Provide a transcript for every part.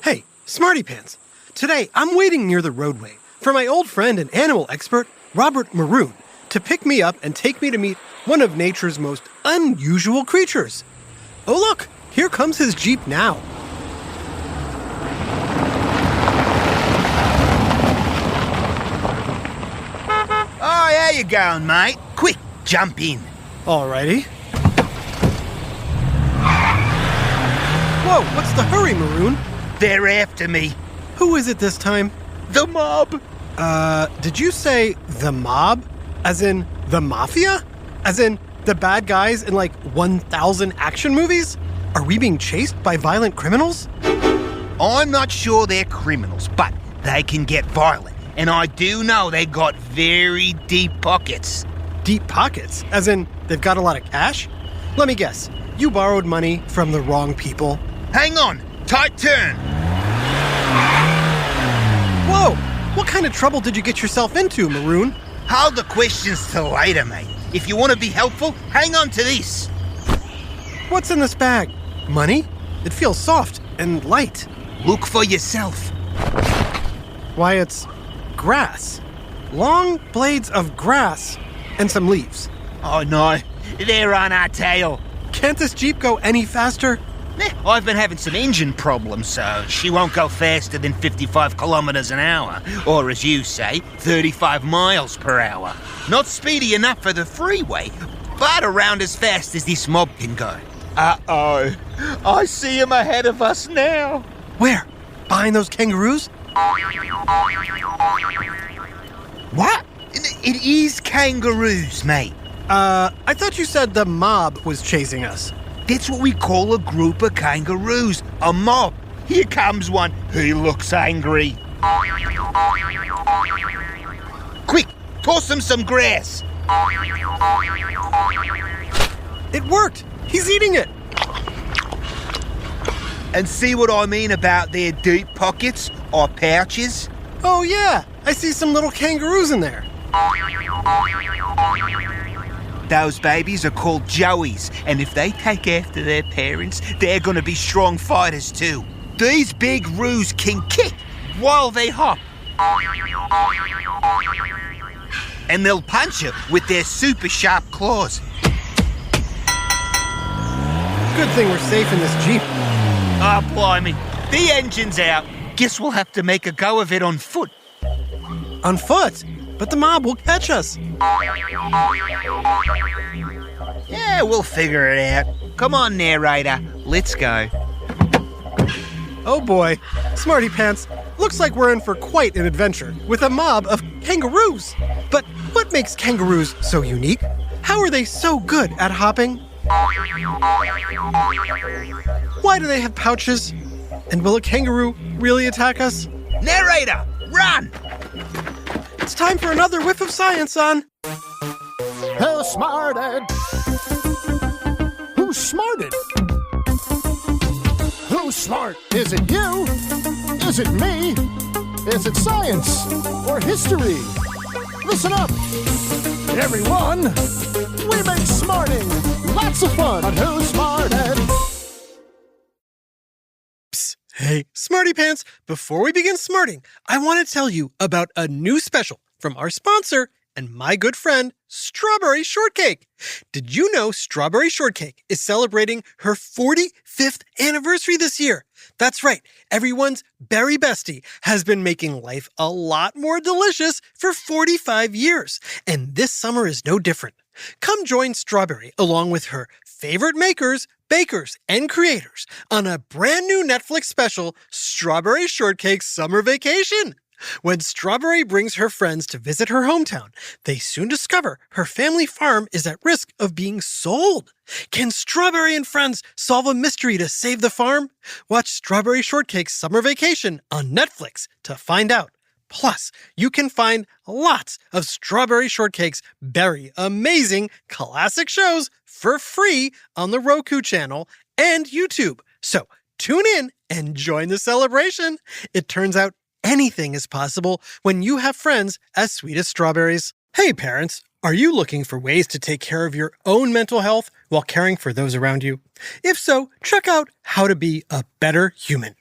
Hey, Smarty Pants. Today, I'm waiting near the roadway for my old friend and animal expert, Robert Maroon, to pick me up and take me to meet one of nature's most unusual creatures. Oh look, here comes his Jeep now. Oh, how you going, mate? Quick, jump in. Alrighty. Whoa, what's the hurry, Maroon? They're after me. Who is it this time? The mob. Did you say the mob? As in the mafia? As in the bad guys in like 1,000 action movies? Are we being chased by violent criminals? I'm not sure they're criminals, but they can get violent. And I do know they got very deep pockets. Deep pockets? As in they've got a lot of cash? Let me guess. You borrowed money from the wrong people. Hang on. Tight turn. Whoa! What kind of trouble did you get yourself into, Maroon? Hold the questions till later, mate. If you want to be helpful, hang on to this. What's in this bag? Money? It feels soft and light. Look for yourself. Why, it's grass. Long blades of grass and some leaves. Oh no, they're on our tail. Can't this Jeep go any faster? I've been having some engine problems, so she won't go faster than 55 kilometers an hour, or as you say, 35 miles per hour. Not speedy enough for the freeway, but around as fast as this mob can go. Uh-oh, I see him ahead of us now. Where? Behind those kangaroos? What? It is kangaroos, mate. I thought you said the mob was chasing us. That's what we call a group of kangaroos, a mob. Here comes one. He looks angry. Quick, toss him some grass. It worked. He's eating it. And see what I mean about their deep pockets or pouches? Oh yeah, I see some little kangaroos in there. Those babies are called joeys, and if they take after their parents, they're going to be strong fighters too. These big roos can kick while they hop. And they'll punch you with their super sharp claws. Good thing we're safe in this Jeep. Ah, blimey. The engine's out. Guess we'll have to make a go of it on foot. On foot? But the mob will catch us. Yeah, we'll figure it out. Come on, narrator. Let's go. Oh boy. Smarty Pants. Looks like we're in for quite an adventure with a mob of kangaroos. But what makes kangaroos so unique? How are they so good at hopping? Why do they have pouches? And will a kangaroo really attack us? Narrator, run! It's time for another whiff of science on WhoSmarted? Who's smarted? Who's smart? Is it you? Is it me? Is it science or history? Listen up, everyone. We make smarting lots of fun on WhoSmarted. Psst. Hey, Smarty Pants, before we begin smarting, I want to tell you about a new special from our sponsor and my good friend, Strawberry Shortcake. Did you know Strawberry Shortcake is celebrating her 45th anniversary this year? That's right, everyone's berry bestie has been making life a lot more delicious for 45 years, and this summer is no different. Come join Strawberry along with her favorite makers, bakers, and creators on a brand new Netflix special, Strawberry Shortcake Summer Vacation. When Strawberry brings her friends to visit her hometown, they soon discover her family farm is at risk of being sold. Can Strawberry and friends solve a mystery to save the farm? Watch Strawberry Shortcake Summer Vacation on Netflix to find out. Plus, you can find lots of Strawberry Shortcake's very amazing classic shows for free on the Roku channel and YouTube. So tune in and join the celebration. It turns out anything is possible when you have friends as sweet as strawberries. Hey parents, are you looking for ways to take care of your own mental health while caring for those around you? If so, check out How to Be a Better Human.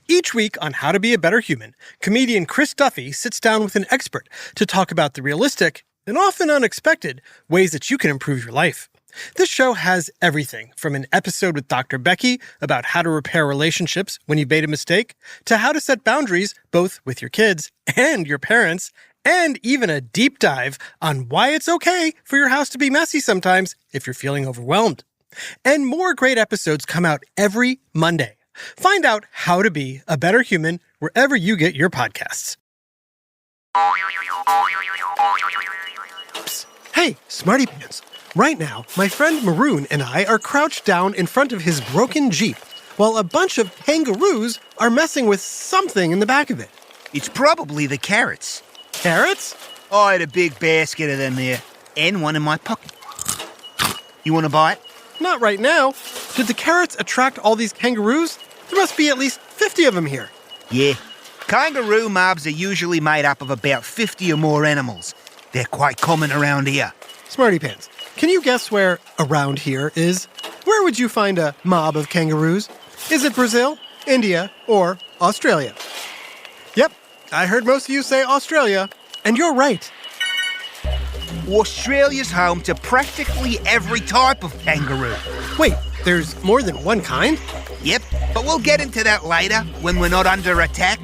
Each week on How to Be a Better Human, comedian Chris Duffy sits down with an expert to talk about the realistic and often unexpected ways that you can improve your life. This show has everything from an episode with Dr. Becky about how to repair relationships when you've made a mistake, to how to set boundaries both with your kids and your parents, and even a deep dive on why it's okay for your house to be messy sometimes if you're feeling overwhelmed. And more great episodes come out every Monday. Find out how to be a better human wherever you get your podcasts. Psst. Hey, Smarty Pants. Right now, my friend Maroon and I are crouched down in front of his broken Jeep, while a bunch of kangaroos are messing with something in the back of it. It's probably the carrots. Carrots? I had a big basket of them there, and one in my pocket. You want to buy it? Not right now. Did the carrots attract all these kangaroos? There must be at least 50 of them here. Yeah. Kangaroo mobs are usually made up of about 50 or more animals. They're quite common around here. Smarty Pants, can you guess where around here is? Where would you find a mob of kangaroos? Is it Brazil, India, or Australia? Yep, I heard most of you say Australia, and you're right. Australia's home to practically every type of kangaroo. Wait, there's more than one kind? Yep, but we'll get into that later when we're not under attack.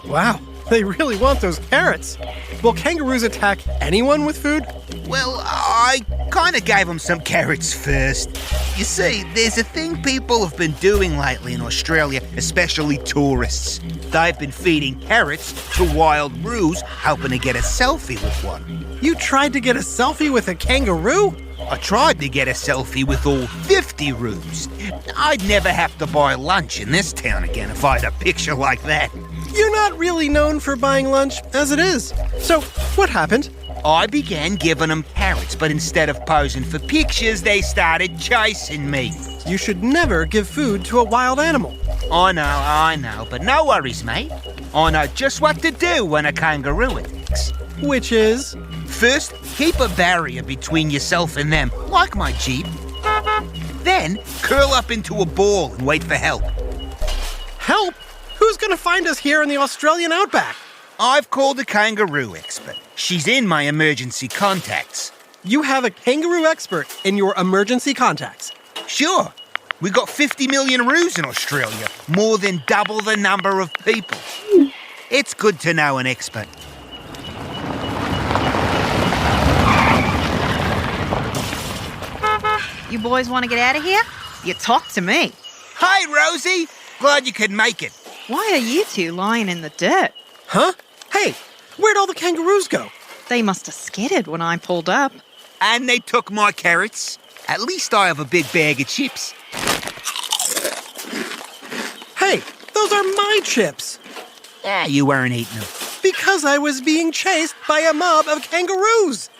Wow, they really want those carrots. Will kangaroos attack anyone with food? Well, I kind of gave them some carrots first. You see, there's a thing people have been doing lately in Australia, especially tourists. They've been feeding carrots to wild roos, hoping to get a selfie with one. You tried to get a selfie with a kangaroo? I tried to get a selfie with all 50 roos. I'd never have to buy lunch in this town again if I had a picture like that. You're not really known for buying lunch as it is. So, what happened? I began giving them carrots, but instead of posing for pictures, they started chasing me. You should never give food to a wild animal. I know, but no worries, mate. I know just what to do when a kangaroo attacks. Which is? First, keep a barrier between yourself and them, like my Jeep. Then, curl up into a ball and wait for help. Help? Who's going to find us here in the Australian outback? I've called a kangaroo expert. She's in my emergency contacts. You have a kangaroo expert in your emergency contacts? Sure. We got 50 million roos in Australia, more than double the number of people. It's good to know an expert. You boys want to get out of here? You talk to me. Hi, Rosie. Glad you could make it. Why are you two lying in the dirt? Huh? Hey, where'd all the kangaroos go? They must have skidded when I pulled up. And they took my carrots. At least I have a big bag of chips. Hey, those are my chips. You weren't eating them. Because I was being chased by a mob of kangaroos.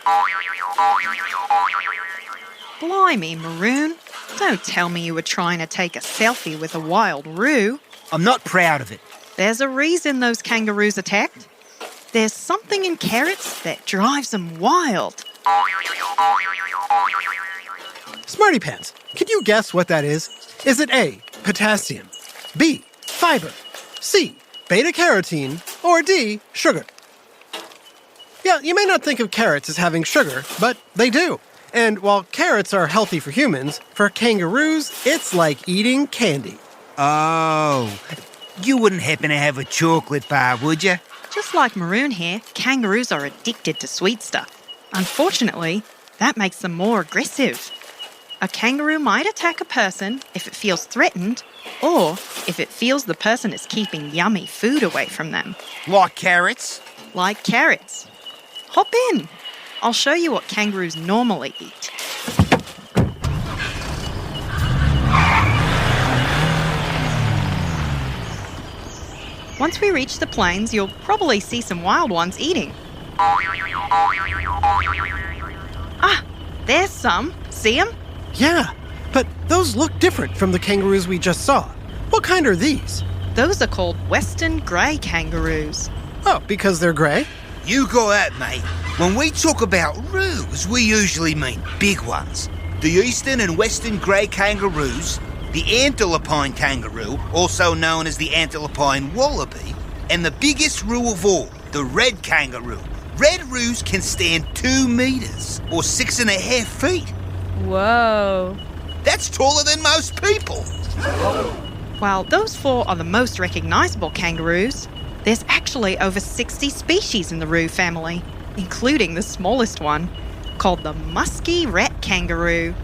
Blimey, Maroon. Don't tell me you were trying to take a selfie with a wild roo. I'm not proud of it. There's a reason those kangaroos attacked. There's something in carrots that drives them wild. Smarty Pants, can you guess what that is? Is it A, potassium, B, fiber, C, beta-carotene, or D, sugar? Yeah, you may not think of carrots as having sugar, but they do. And while carrots are healthy for humans, for kangaroos, it's like eating candy. Oh, you wouldn't happen to have a chocolate bar, would you? Just like Maroon here, kangaroos are addicted to sweet stuff. Unfortunately, that makes them more aggressive. A kangaroo might attack a person if it feels threatened, or if it feels the person is keeping yummy food away from them. Like carrots? Like carrots. Hop in. I'll show you what kangaroos normally eat. Once we reach the plains, you'll probably see some wild ones eating. Ah, there's some. See them? Yeah, but those look different from the kangaroos we just saw. What kind are these? Those are called western grey kangaroos. Oh, because they're gray? You got that, mate. When we talk about roos, we usually mean big ones. The eastern and western grey kangaroos, the antilopine kangaroo, also known as the antilopine wallaby, and the biggest roo of all, the red kangaroo. Red roos can stand 2 meters, or 6.5 feet. Whoa. That's taller than most people. While those 4 are the most recognizable kangaroos, there's actually over 60 species in the roo family, including the smallest one, called the musky rat kangaroo.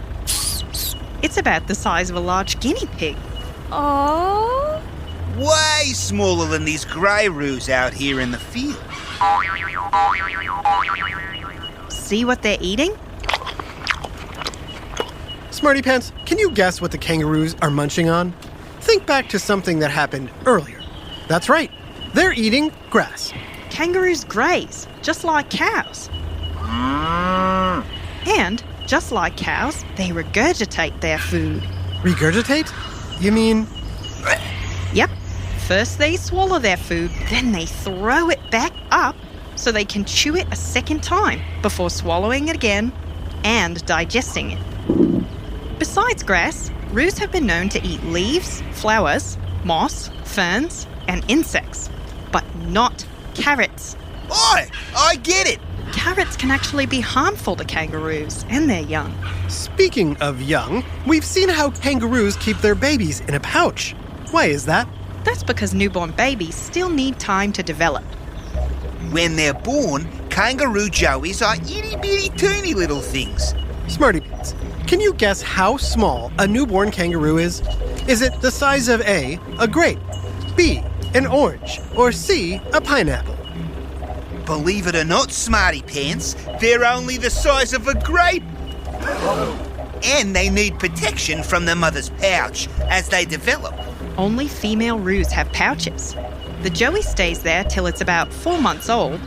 It's about the size of a large guinea pig. Oh. Way smaller than these grey roos out here in the field. See what they're eating? Smarty Pants, can you guess what the kangaroos are munching on? Think back to something that happened earlier. That's right, they're eating grass. Kangaroos graze, just like cows. And, just like cows, they regurgitate their food. Regurgitate? You mean... Yep. First they swallow their food, then they throw it back up so they can chew it a second time before swallowing it again and digesting it. Besides grass, roos have been known to eat leaves, flowers, moss, ferns, and insects, but not carrots. Oi, I get it. Carrots can actually be harmful to kangaroos and their young. Speaking of young, we've seen how kangaroos keep their babies in a pouch. Why is that? That's because newborn babies still need time to develop. When they're born, kangaroo joeys are itty-bitty teeny little things. Smarty Pants, can you guess how small a newborn kangaroo is? Is it the size of A, a grape, B, an orange, or C, a pineapple? Believe it or not, Smarty Pants, they're only the size of a grape. And they need protection from the mother's pouch as they develop. Only female roos have pouches. The joey stays there till it's about 4 months old.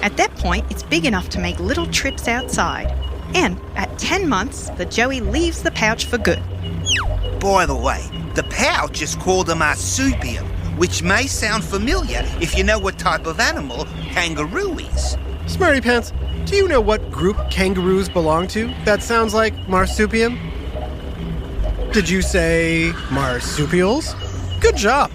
At that point, it's big enough to make little trips outside. And at 10 months, the joey leaves the pouch for good. By the way, the pouch is called a marsupial, which may sound familiar if you know what type of animal kangaroo is. Smarty Pants, do you know what group kangaroos belong to that sounds like marsupium? Did you say marsupials? Good job.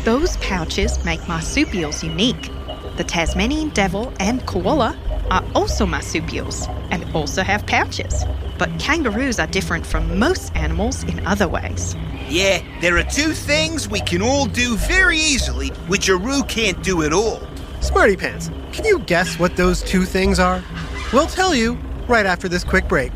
Those pouches make marsupials unique. The Tasmanian devil and koala are also marsupials and also have pouches. But kangaroos are different from most animals in other ways. Yeah, there are 2 things we can all do very easily, which a roo can't do at all. Smarty Pants, can you guess what those 2 things are? We'll tell you right after this quick break.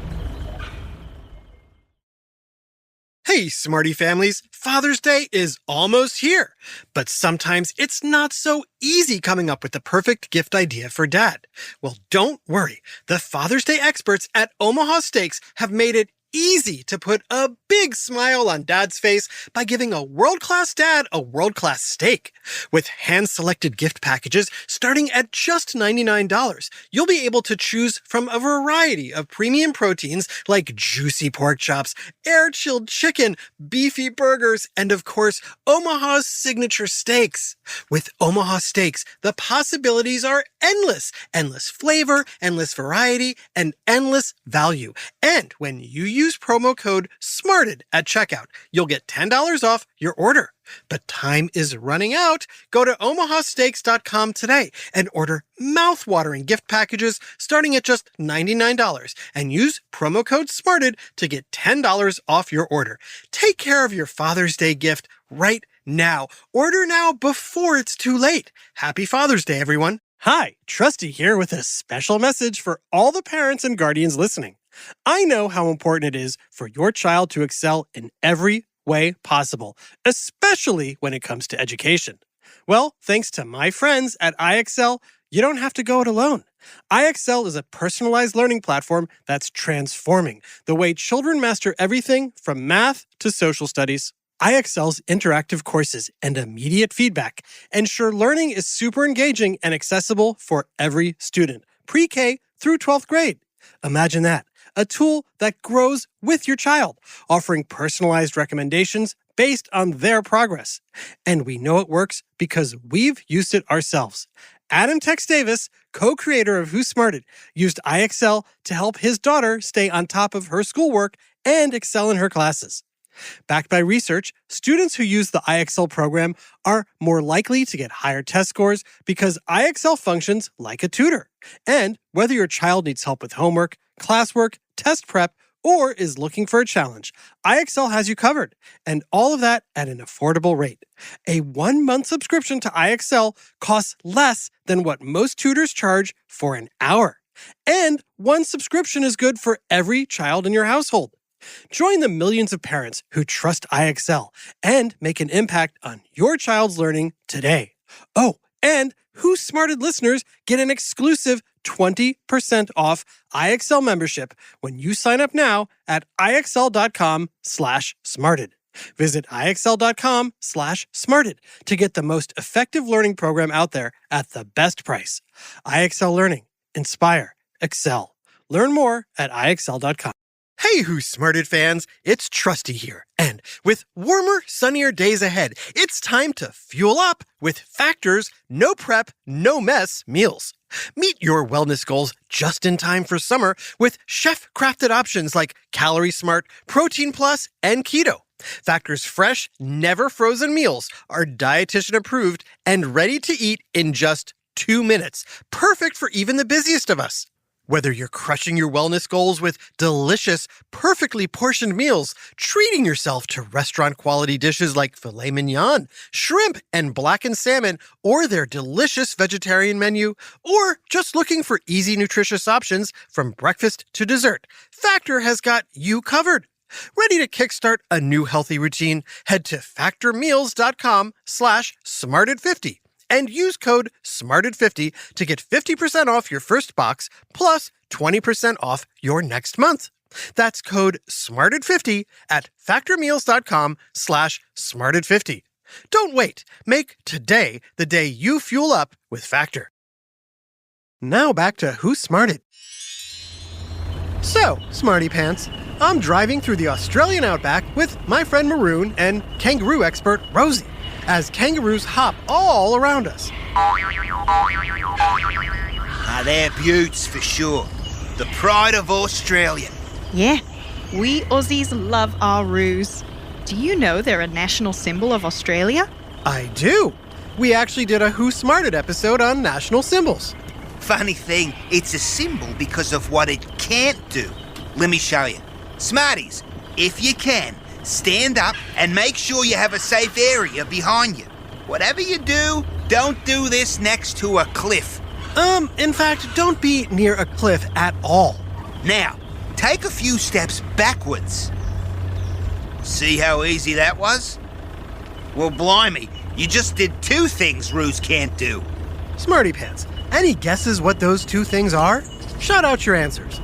Hey, Smarty families, Father's Day is almost here. But sometimes it's not so easy coming up with the perfect gift idea for Dad. Well, don't worry. The Father's Day experts at Omaha Steaks have made it easy to put a big smile on Dad's face by giving a world-class dad a world-class steak. With hand-selected gift packages starting at just $99, you'll be able to choose from a variety of premium proteins like juicy pork chops, air-chilled chicken, beefy burgers, and of course, Omaha's signature steaks. With Omaha Steaks, the possibilities are endless. Endless flavor, endless variety, and endless value. And when you use promo code SMARTED at checkout, you'll get $10 off your order. But time is running out. Go to omahasteaks.com today and order mouth-watering gift packages starting at just $99 and use promo code SMARTED to get $10 off your order. Take care of your Father's Day gift right now. Order now before it's too late. Happy Father's Day, everyone. Hi, Trusty here with a special message for all the parents and guardians listening. I know how important it is for your child to excel in every way possible, especially when it comes to education. Well, thanks to my friends at IXL, you don't have to go it alone. IXL is a personalized learning platform that's transforming the way children master everything from math to social studies. IXL's interactive courses and immediate feedback ensure learning is super engaging and accessible for every student, pre-K through 12th grade. Imagine that. A tool that grows with your child, offering personalized recommendations based on their progress. And we know it works because we've used it ourselves. Adam Tex Davis, co-creator of WhoSmarted, used IXL to help his daughter stay on top of her schoolwork and excel in her classes. Backed by research, students who use the IXL program are more likely to get higher test scores because IXL functions like a tutor. And whether your child needs help with homework, classwork, test prep, or is looking for a challenge, IXL has you covered, and all of that at an affordable rate. A 1-month subscription to IXL costs less than what most tutors charge for an hour. And one subscription is good for every child in your household. Join the millions of parents who trust IXL and make an impact on your child's learning today. Oh, and WhoSmarted listeners get an exclusive 20% off IXL membership when you sign up now at IXL.com/smarted. Visit IXL.com/smarted to get the most effective learning program out there at the best price. IXL Learning. Inspire. Excel. Learn more at IXL.com. Hey, WhoSmarted fans, it's Trusty here. And with warmer, sunnier days ahead, it's time to fuel up with Factor's no prep, no mess meals. Meet your wellness goals just in time for summer with chef-crafted options like Calorie Smart, Protein Plus, and Keto. Factor's fresh, never frozen meals are dietitian approved and ready to eat in just 2 minutes. Perfect for even the busiest of us. Whether you're crushing your wellness goals with delicious, perfectly portioned meals, treating yourself to restaurant-quality dishes like filet mignon, shrimp, and blackened salmon, or their delicious vegetarian menu, or just looking for easy, nutritious options from breakfast to dessert, Factor has got you covered. Ready to kickstart a new healthy routine? Head to factormeals.com/smarted50. And use code SMARTED50 to get 50% off your first box plus 20% off your next month. That's code SMARTED50 at factormeals.com/smarted50. Don't wait. Make today the day you fuel up with Factor. Now back to WhoSmarted. So, Smarty Pants, I'm driving through the Australian outback with my friend Maroon and kangaroo expert Rosie, as kangaroos hop all around us. They're beauts for sure. The pride of Australia. Yeah, we Aussies love our roos. Do you know they're a national symbol of Australia? I do. We actually did a WhoSmarted episode on national symbols. Funny thing, it's a symbol because of what it can't do. Let me show you. Smarties, if you can, stand up and make sure you have a safe area behind you. Whatever you do, don't do this next to a cliff. In fact, don't be near a cliff at all. Now, take a few steps backwards. See how easy that was? Well, blimey, you just did 2 things roos can't do. Smarty Pants, any guesses what those 2 things are? Shout out your answers.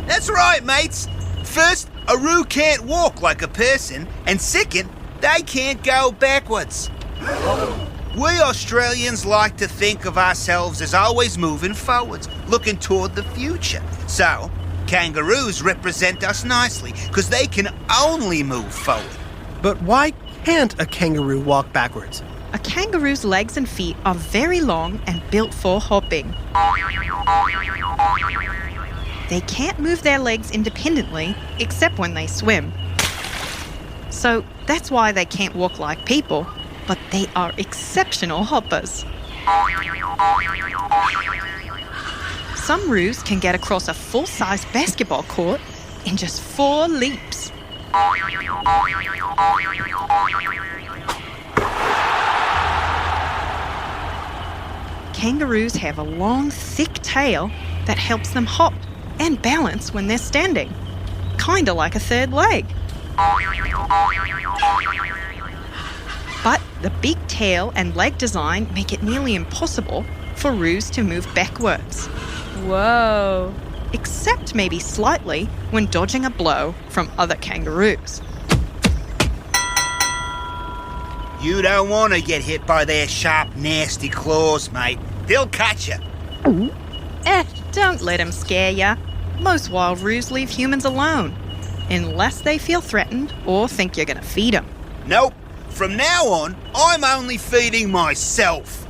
That's right, mates. First, a roo can't walk like a person, and second, they can't go backwards. We Australians like to think of ourselves as always moving forwards, looking toward the future. So, kangaroos represent us nicely, because they can only move forward. But why can't a kangaroo walk backwards? A kangaroo's legs and feet are very long and built for hopping. They can't move their legs independently, except when they swim. So that's why they can't walk like people, but they are exceptional hoppers. Some roos can get across a full-size basketball court in just 4 leaps. Kangaroos have a long, thick tail that helps them hop and balance when they're standing, kinda like a third leg. But the big tail and leg design make it nearly impossible for roos to move backwards. Whoa. Except maybe slightly when dodging a blow from other kangaroos. You don't want to get hit by their sharp, nasty claws, mate. They'll cut you. Don't let them scare ya. Most wild roos leave humans alone, unless they feel threatened or think you're gonna feed them. Nope. From now on, I'm only feeding myself.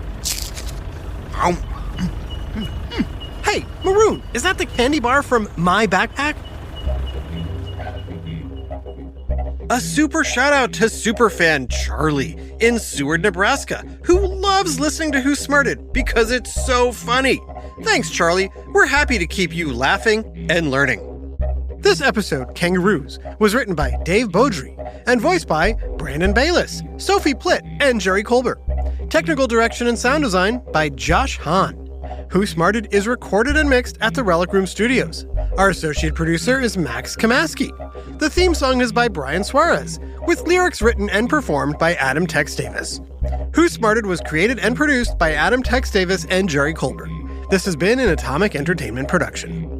Hey, Maroon, is that the candy bar from my backpack? A super shout out to superfan Charlie in Seward, Nebraska, who loves listening to Who Smarted because it's so funny. Thanks, Charlie. We're happy to keep you laughing and learning. This episode, Kangaroos, was written by Dave Beaudry and voiced by Brandon Bayless, Sophie Plitt, and Jerry Colbert. Technical direction and sound design by Josh Hahn. Who Smarted is recorded and mixed at the Relic Room Studios. Our associate producer is Max Kamaski. The theme song is by Brian Suarez, with lyrics written and performed by Adam Tex Davis. Who Smarted was created and produced by Adam Tex Davis and Jerry Colbert. This has been an Atomic Entertainment production.